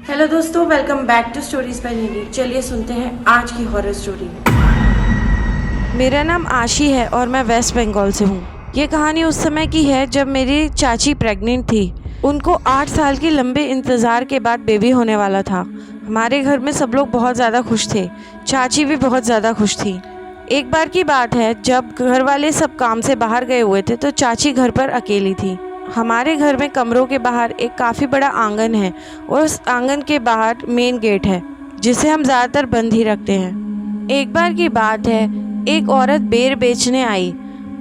Hello दोस्तों, welcome back to stories by Nidhi. चलिए सुनते हैं आज की हॉरर स्टोरी। मेरा नाम आशी है और मैं वेस्ट बंगाल से हूँ। ये कहानी उस समय की है जब मेरी चाची प्रेग्नेंट थी। उनको 8 साल के लंबे इंतज़ार के बाद बेबी होने वाला था। हमारे घर में सब लोग बहुत ज़्यादा खुश थे। चाची भी बहुत ज़्यादा खुश थी। एक बार की बात है जब घर वाले सब काम से बाहर गए हुए थे तो चाची घर पर अकेली थी। हमारे घर में कमरों के बाहर एक काफ़ी बड़ा आंगन है और उस आंगन के बाहर मेन गेट है जिसे हम ज़्यादातर बंद ही रखते हैं। एक बार की बात है, एक औरत बेर बेचने आई।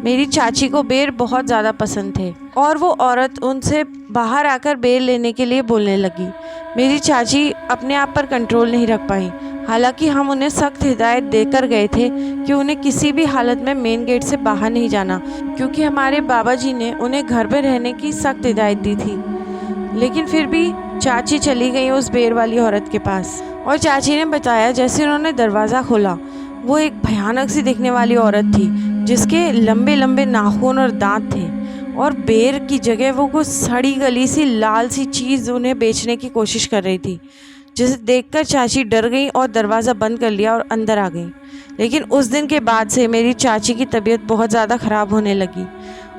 मेरी चाची को बेर बहुत ज़्यादा पसंद थे और वो औरत उनसे बाहर आकर बेर लेने के लिए बोलने लगी। मेरी चाची अपने आप पर कंट्रोल नहीं रख पाई। हालांकि हम उन्हें सख्त हिदायत देकर गए थे कि उन्हें किसी भी हालत में मेन गेट से बाहर नहीं जाना, क्योंकि हमारे बाबा जी ने उन्हें घर में रहने की सख्त हिदायत दी थी। लेकिन फिर भी चाची चली गई उस बेर वाली औरत के पास और चाची ने बताया जैसे उन्होंने दरवाज़ा खोला, वो एक भयानक सी दिखने वाली औरत थी जिसके लंबे लंबे नाखून और दांत थे और बेर की जगह वो कुछ सड़ी गली सी लाल सी चीज़ उन्हें बेचने की कोशिश कर रही थी, जिसे देखकर चाची डर गई और दरवाज़ा बंद कर लिया और अंदर आ गई। लेकिन उस दिन के बाद से मेरी चाची की तबीयत बहुत ज़्यादा ख़राब होने लगी।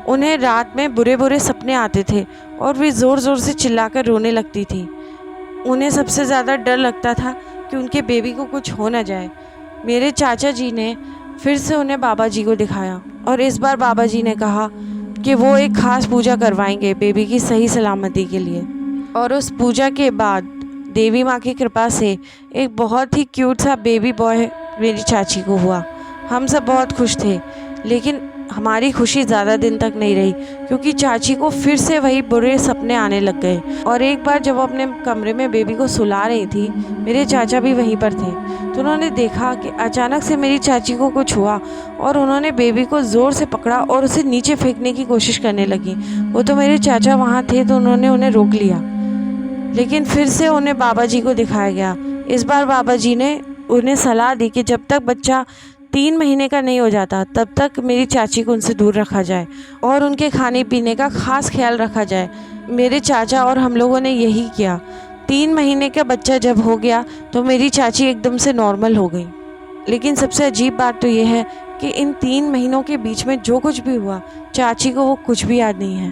उन्हें रात में बुरे बुरे सपने आते थे और वे ज़ोर ज़ोर से चिल्लाकर रोने लगती थी। उन्हें सबसे ज़्यादा डर लगता था कि उनके बेबी को कुछ हो न जाए। मेरे चाचा जी ने फिर से उन्हें बाबा जी को दिखाया और इस बार बाबा जी ने कहा कि वो एक ख़ास पूजा करवाएंगे बेबी की सही सलामती के लिए। और उस पूजा के बाद देवी माँ की कृपा से एक बहुत ही क्यूट सा बेबी बॉय मेरी चाची को हुआ। हम सब बहुत खुश थे, लेकिन हमारी खुशी ज़्यादा दिन तक नहीं रही क्योंकि चाची को फिर से वही बुरे सपने आने लग गए। और एक बार जब वो अपने कमरे में बेबी को सुला रही थी, मेरे चाचा भी वहीं पर थे, तो उन्होंने देखा कि अचानक से मेरी चाची को कुछ हुआ और उन्होंने बेबी को ज़ोर से पकड़ा और उसे नीचे फेंकने की कोशिश करने लगी। वो तो मेरे चाचा वहाँ थे तो उन्होंने उन्हें रोक लिया, लेकिन फिर से उन्हें बाबा जी को दिखाया गया। इस बार बाबा जी ने उन्हें सलाह दी कि जब तक बच्चा 3 महीने का नहीं हो जाता तब तक मेरी चाची को उनसे दूर रखा जाए और उनके खाने पीने का ख़ास ख्याल रखा जाए। मेरे चाचा और हम लोगों ने यही किया। 3 महीने का बच्चा जब हो गया तो मेरी चाची एकदम से नॉर्मल हो गई। लेकिन सबसे अजीब बात तो ये है कि इन 3 महीनों के बीच में जो कुछ भी हुआ, चाची को वो कुछ भी याद नहीं है।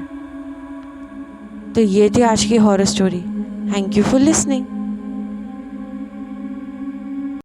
तो ये थी आज की horror story. Thank you for listening.